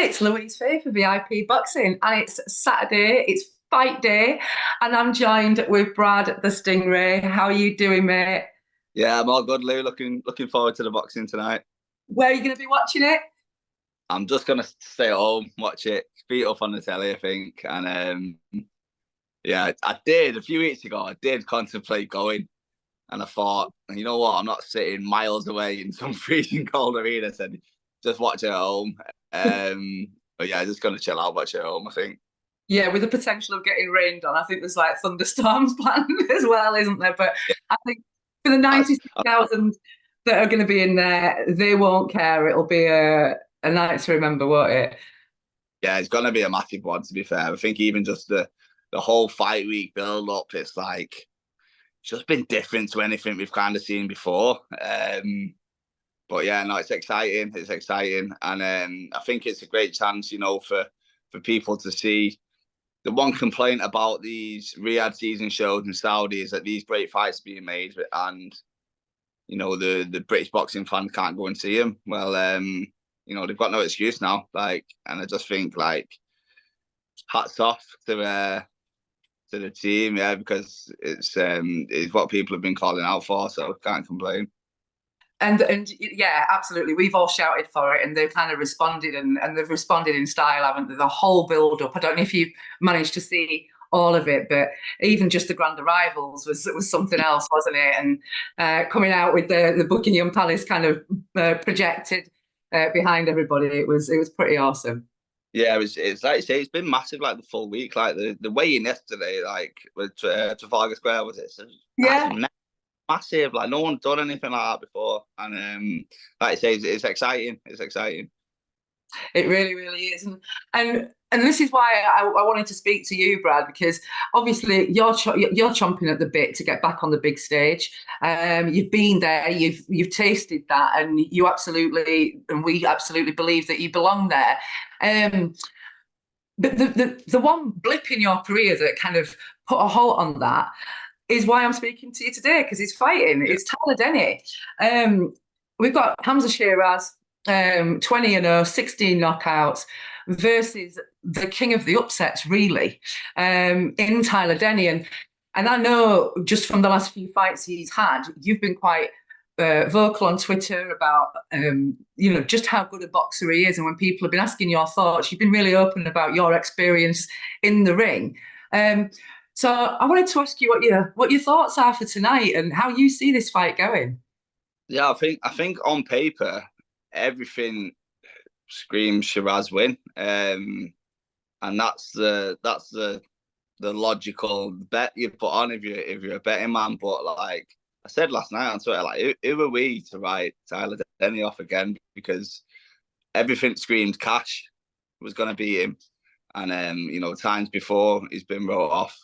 It's Luiz Faye for VIP Boxing, and it's Saturday, it's fight day, and I'm joined with Brad the Stingray. How are you doing, mate? Yeah, I'm all good, Lou. Looking forward to the boxing tonight. Where are you going to be watching it? I'm just gonna stay at home, watch it, feet up on the telly, I think. And yeah, I did a few weeks ago. I did contemplate going, and I thought, you know what? I'm not sitting miles away in some freezing cold arena. I said, just watch it at home. But yeah, just gonna chill out, watch it at home, I think. Yeah, with the potential of getting rained on. I think there's like thunderstorms planned as well, isn't there? But Yeah, I think for the 96,000 that are going to be in there, they won't care. It'll be a night to remember, won't it? yeah, it's gonna be a massive one. To be fair, I think even just the whole fight week build up, it's like it's just been different to anything we've kind of seen before. But yeah, no, it's exciting. It's exciting, and I think it's a great chance, for people to see. The one complaint about these Riyadh season shows in Saudi is that these great fights are being made, and the British boxing fans can't go and see them. Well, they've got no excuse now. And I just think hats off to the team, yeah, because it's what people have been calling out for, so can't complain. And yeah, absolutely. We've all shouted for it, and they've kind of responded, and they've responded in style, haven't they? The whole build up. I don't know if you've managed to see all of it, but even just the grand arrivals was something else, wasn't it? And coming out with the Buckingham Palace kind of projected behind everybody, it was pretty awesome. Yeah, it's like you say, it's been massive, like the full week, like the weigh-in yesterday, like with Trafalgar Square, was it? So Yeah. massive, like no one's done anything like that before, and like I say, it's exciting. It's exciting. It really, really is, and this is why I wanted to speak to you, Brad, because obviously you're chomping at the bit to get back on the big stage. You've been there, you've tasted that, and we absolutely believe that you belong there. But the one blip in your career that kind of put a halt on that is why I'm speaking to you today, because he's fighting. Yeah. It's Tyler Denny. We've got Hamza Sheeraz, 20-0, 16 knockouts, versus the king of the upsets, really, in Tyler Denny. And I know just from the last few fights he's had, you've been quite vocal on Twitter about just how good a boxer he is, and when people have been asking your thoughts, you've been really open about your experience in the ring. So I wanted to ask you what your thoughts are for tonight and how you see this fight going. Yeah, I think on paper everything screams Sheeraz win, and that's the logical bet you put on if you're a betting man. But like I said last night on Twitter, like who are we to write Tyler Denny off again? Because everything screamed Cash was going to beat him, and times before he's been wrote off.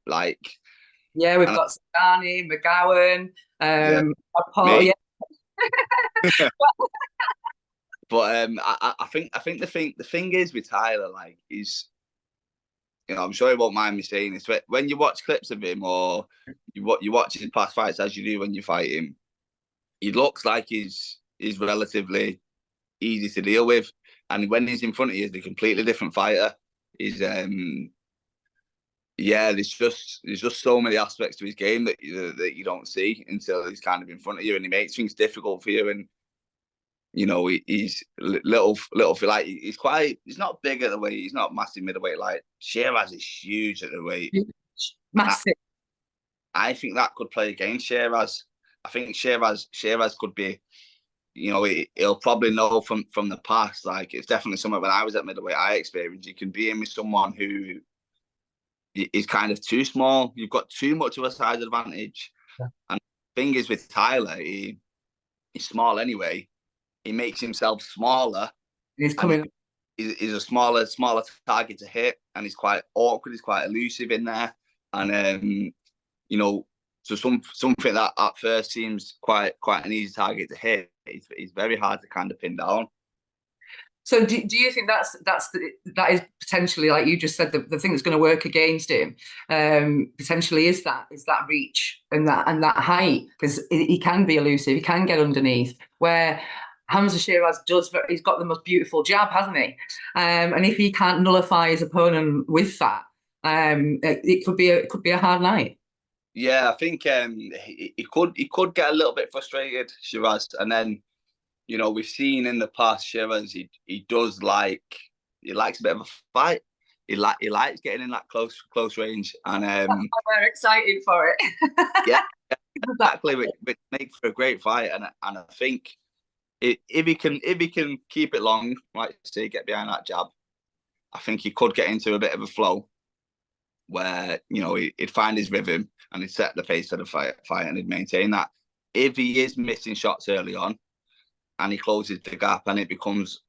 Like yeah, we've got Danny, McGowan, yeah, Paul, yeah. But I think the thing is with Tyler, like he's, I'm sure he won't mind me saying this. When you watch clips of him or you watch his past fights as you do when you fight him, he looks like he's relatively easy to deal with, and when he's in front of you, he's a completely different fighter. He's yeah, there's just so many aspects to his game that you don't see until he's kind of in front of you, and he makes things difficult for you. And he's little like he's not big at the weight, he's not massive middleweight. Like Sheeraz is huge at the weight, massive. I think that could play against Sheeraz. I think Sheeraz could be, he'll probably know from the past. Like it's definitely something when I was at middleweight I experienced. You can be in with someone who is kind of too small. You've got too much of a size advantage. Yeah. And the thing is with Tyler, he's small anyway. He makes himself smaller. He's coming. He's a smaller target to hit, and he's quite awkward. He's quite elusive in there, and so something that at first seems quite an easy target to hit. It's very hard to kind of pin down. So do you think that is potentially, like you just said, the thing that's going to work against him potentially is that reach and that height, because he can be elusive, he can get underneath. Where Hamza Sheeraz he's got the most beautiful jab, hasn't he? And if he can't nullify his opponent with that, it could be a hard night. Yeah, I think he could get a little bit frustrated, Sheeraz, and then we've seen in the past Sheeraz he likes a bit of a fight. He likes getting in that close range, and we're excited for it. yeah, exactly, which makes for a great fight, and I think if he can keep it long, like say, get behind that jab, I think he could get into a bit of a flow where he'd find his rhythm and he'd set the pace of the fight and he'd maintain that. If he is missing shots early on and he closes the gap and it becomes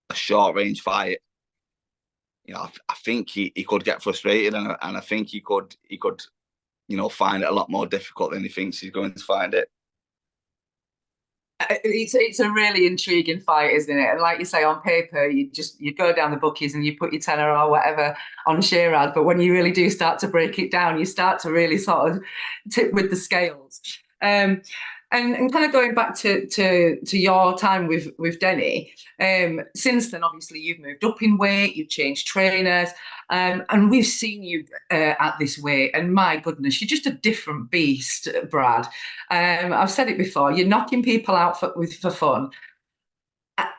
a short range fight, I think he could get frustrated, and I think he could find it a lot more difficult than he thinks he's going to find it. It's a really intriguing fight, isn't it? And like you say, on paper, you go down the bookies and you put your tenner or whatever on Sheeraz, but when you really do start to break it down, you start to really sort of tip with the scales. And kind of going back to your time with Denny, since then, obviously, you've moved up in weight, you've changed trainers, and we've seen you at this weight, and my goodness, you're just a different beast, Brad. I've said it before, you're knocking people out for fun.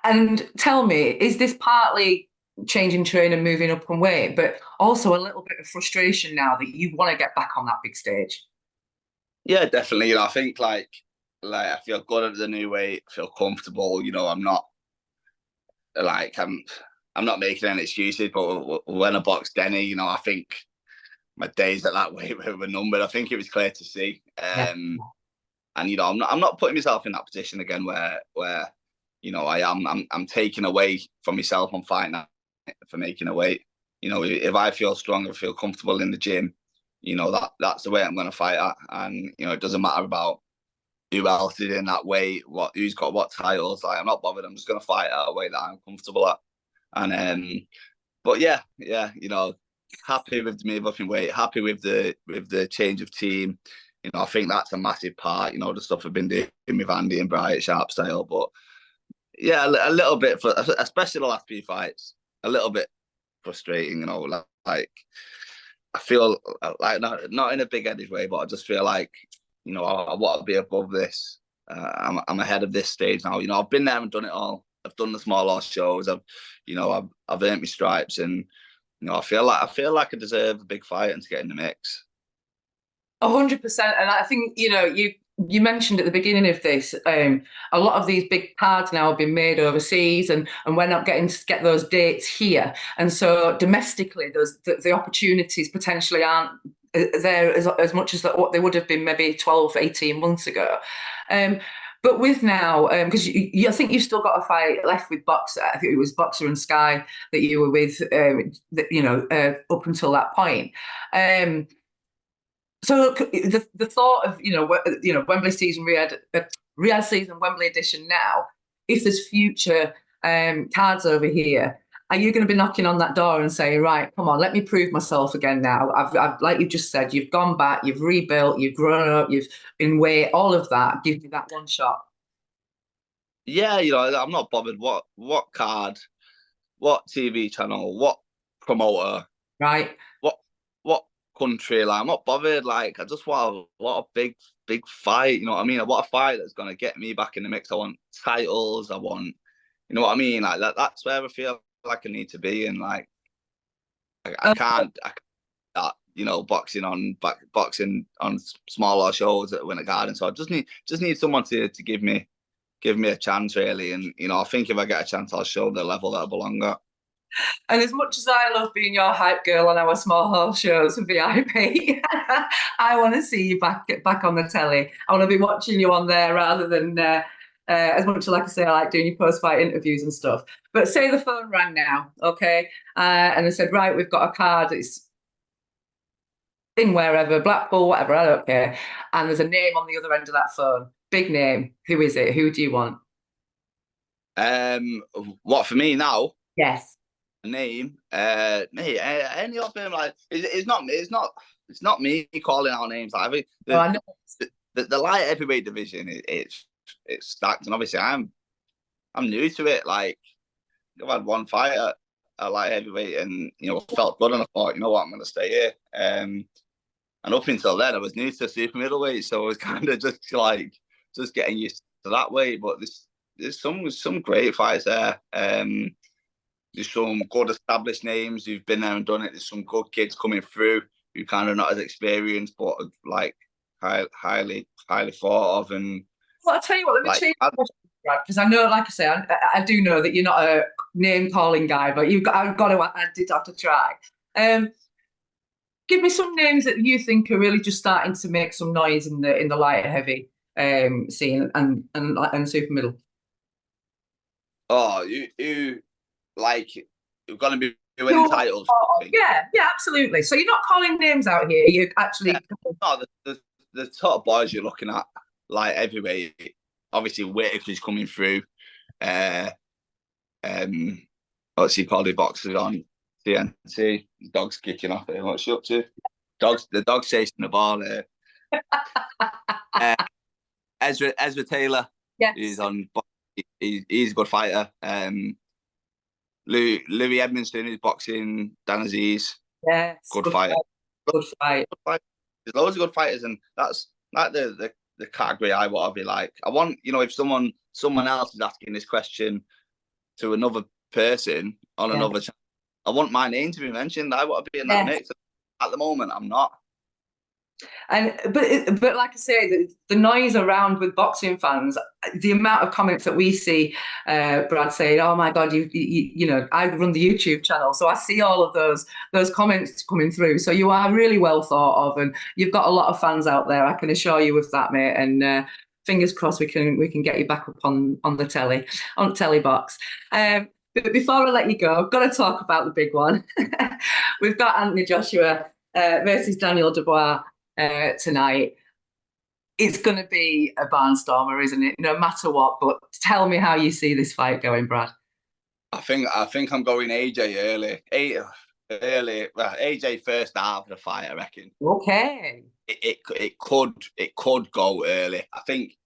And tell me, is this partly changing trainer, moving up in weight, but also a little bit of frustration now that you want to get back on that big stage? Yeah, definitely. I think like I feel good at the new weight, feel comfortable. I'm not I'm not making any excuses, but when I boxed Denny, I think my days at that weight were numbered. I think it was clear to see. And I'm not putting myself in that position again where I'm taking away from myself on fight night for making a weight. If I feel strong and feel comfortable in the gym, that's the way I'm going to fight at. And it doesn't matter about who else is in that weight, who's got what titles. Like, I'm not bothered. I'm just going to fight at a way that I'm comfortable at. And but yeah, happy with the move up in weight, happy with the change of team. I think that's a massive part. The stuff I've been doing with Andy and Bright, Sharp Style. But yeah, a little bit for especially the last few fights, a little bit frustrating. Like I feel like not in a big-headed way, but I just feel like I want to be above this. I'm ahead of this stage now. I've been there and done it all. I've done the small horse shows. I've earned my stripes, and I feel like I deserve a big fight and to get in the mix. 100%. And I think you mentioned at the beginning of this, a lot of these big cards now have been made overseas, and we're not getting to get those dates here. And so domestically, the opportunities potentially aren't there as much as what they would have been maybe 12, 18 months ago. But with now, because I think you've still got a fight left with Boxer. I think it was Boxer and Sky that you were with, up until that point. So the thought of Wembley season, Riyadh season, Wembley edition now. If there's future cards over here, are you going to be knocking on that door and saying, right, come on, let me prove myself again now? I've like you just said, you've gone back, you've rebuilt, you've grown up, you've been weight, all of that. Give you that one shot. Yeah, I'm not bothered what card, what TV channel, what promoter, right? What country. Like, I'm not bothered. Like, I just want a big fight. You know what I mean? I want a fight that's gonna get me back in the mix. I want titles. I want, you know what I mean? Like that's where I feel like I need to be. And like, I can't boxing on smaller shows at Winter Garden. So I just need someone to give me a chance, really. And I think if I get a chance, I'll show the level that I belong at. And as much as I love being your hype girl on our small horse shows for VIP, I want to see you back on the telly. I want to be watching you on there rather than as much as, like I say, I like doing your post-fight interviews and stuff. But say the phone rang now, okay? And they said, right, we've got a card. It's in wherever, Blackpool, whatever, I don't care. And there's a name on the other end of that phone. Big name. Who is it? Who do you want? What, for me now? Yes. Name, any of them. Like, it's not me calling out names. Like, I mean, I know. The light heavyweight division, it's stacked, and obviously I'm I'm new to it. Like, I've had one fight at light heavyweight, and felt good, and I thought, you know what, I'm gonna stay here. And up until then, I was new to super middleweight, so I was kind of just getting used to that weight. But there's some great fights there. There's some good established names who've been there and done it. There's some good kids coming through who kind of not as experienced, but like highly thought of. And well, I'll tell you what, let me change the question, Brad, because I know, like I say, I do know that you're not a name calling guy, but I did have to try. Give me some names that you think are really just starting to make some noise in the light heavy scene and super middle. Oh, you like, you're going to be winning titles. Yeah, absolutely. So you're not calling names out here. You actually. Yeah. No, the top boys you're looking at, like heavyweight. Obviously, Whitaker's coming through. What's he called? The boxers on TNT. The dog's kicking off here. What's she up to? The dog's chasing the ball here. Ezra Taylor. Yes. He's on. He's a good fighter. Louis Edmondson is boxing. Dan Aziz. Yes. Good fighter. Good fight. There's loads of good fighters, and that's like the category I want to be like. I want, if someone else is asking this question to another person on another channel, I want my name to be mentioned. I want to be in that mix. At the moment, I'm not. But like I say, the noise around with boxing fans, the amount of comments that we see, Brad saying, "Oh my God, I run the YouTube channel, so I see all of those comments coming through. So you are really well thought of, and you've got a lot of fans out there. I can assure you of that, mate. And fingers crossed we can get you back up on the telly, on telly box. But before I let you go, I've got to talk about the big one. We've got Anthony Joshua versus Daniel Dubois tonight. It's going to be a barnstormer, isn't it? No matter what. But tell me how you see this fight going, Brad. I think I'm going AJ early. Well, AJ first half of the fight, I reckon. Okay. It could go early. I think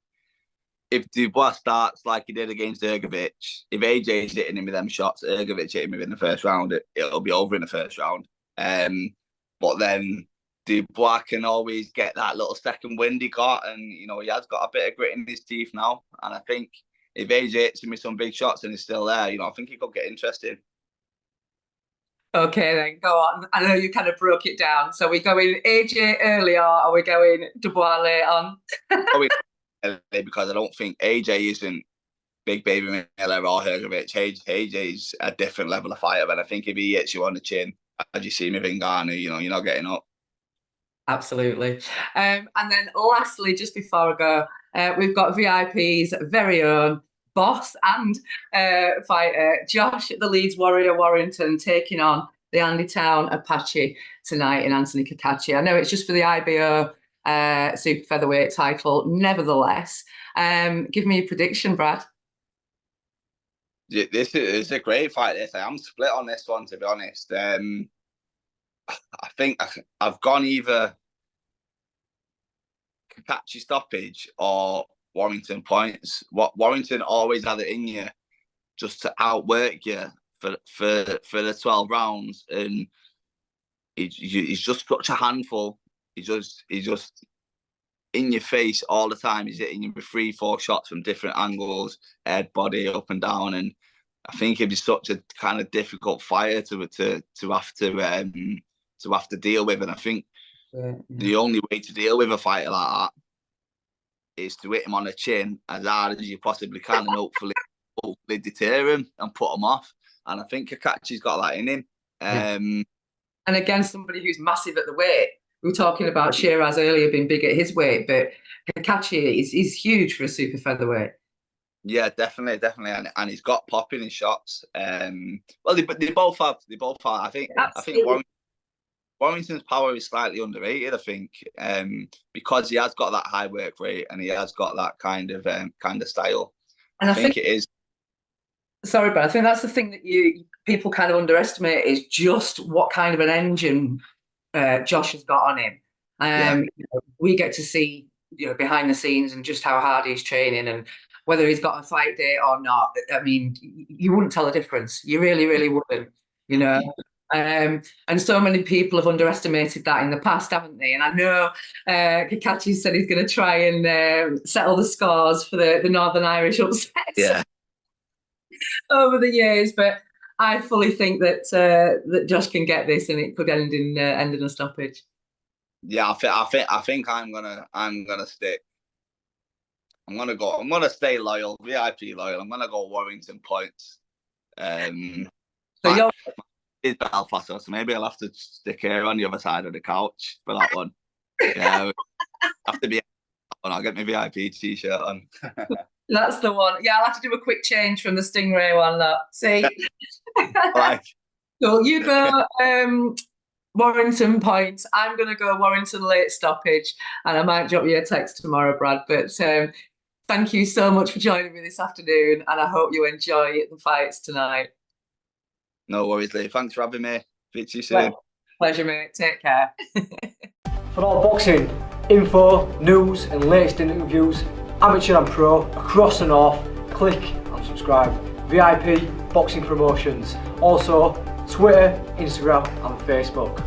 if Dubois starts like he did against Ergovic, if AJ's hitting him with them shots, Ergovic hitting him in the first round, it'll be over in the first round. But then Dubois can always get that little second wind he got, and he has got a bit of grit in his teeth now. And I think if AJ hits him with some big shots and he's still there, I think he could get interesting. Okay, then go on. I know you kind of broke it down. So we going AJ early, or are we going Dubois late on? Because I don't think AJ isn't Big Baby Miller or Hergovic. AJ's a different level of fighter, and I think if he hits you on the chin, as you see with Ngannou, you're not getting up. Absolutely. And then lastly, just before I go, we've got VIP's very own boss and fighter, Josh, the Leeds Warrior Warrington, taking on the Andy Town Apache tonight in Antony Cacace. I know it's just for the IBO super featherweight title. Nevertheless, give me a prediction, Brad. This is a great fight. I'm split on this one, to be honest. I think I've gone either Kachi stoppage or Warrington points. Warrington always had it in you just to outwork you for the 12 rounds, and he's just such a handful. He's just in your face all the time. He's hitting you with 3-4 shots from different angles, head, body, up and down. And I think he'd be such a kind of difficult fighter to have to deal with. And I think the only way to deal with a fighter like that is to hit him on the chin as hard as you possibly can, and hopefully deter him and put him off. And I think Kachi's got that in him. And against somebody who's massive at the weight. We were talking about Sheeraz earlier being big at his weight, but Kachi is huge for a super featherweight. Yeah, definitely, and he's got pop in his shots. Well, they both have. I think Warrington's power is slightly underrated. I think because he has got that high work rate and he has got that kind of style. And I think it is. Sorry, but I think that's the thing that people kind of underestimate is just what kind of an engine Josh has got on him. We get to see behind the scenes and just how hard he's training, and whether he's got a fight date or not. I mean, you wouldn't tell the difference. You really, really wouldn't, you know. And so many people have underestimated that in the past, haven't they? And I know Kachi said he's going to try and settle the scores for the Northern Irish upsets over the years, but I fully think that that Josh can get this, and it could end in a stoppage. Yeah, I think I'm gonna stick. I'm gonna stay loyal, VIP loyal. I'm gonna go Warrington points. So you're is Belfast, so maybe I'll have to stick here on the other side of the couch for that one. Yeah, have to be. I'll get my VIP t-shirt on. That's the one. Yeah, I'll have to do a quick change from the Stingray one. That see. Right. So you go Warrington points. I'm going to go Warrington late stoppage, and I might drop you a text tomorrow, Brad. But thank you so much for joining me this afternoon, and I hope you enjoy the fights tonight. No worries, Lee. Thanks for having me. Speak to you soon. Pleasure, mate. Take care. For all boxing info, news and latest interviews, amateur and pro, across the north, click and subscribe. VIP Boxing Promotions. Also, Twitter, Instagram and Facebook.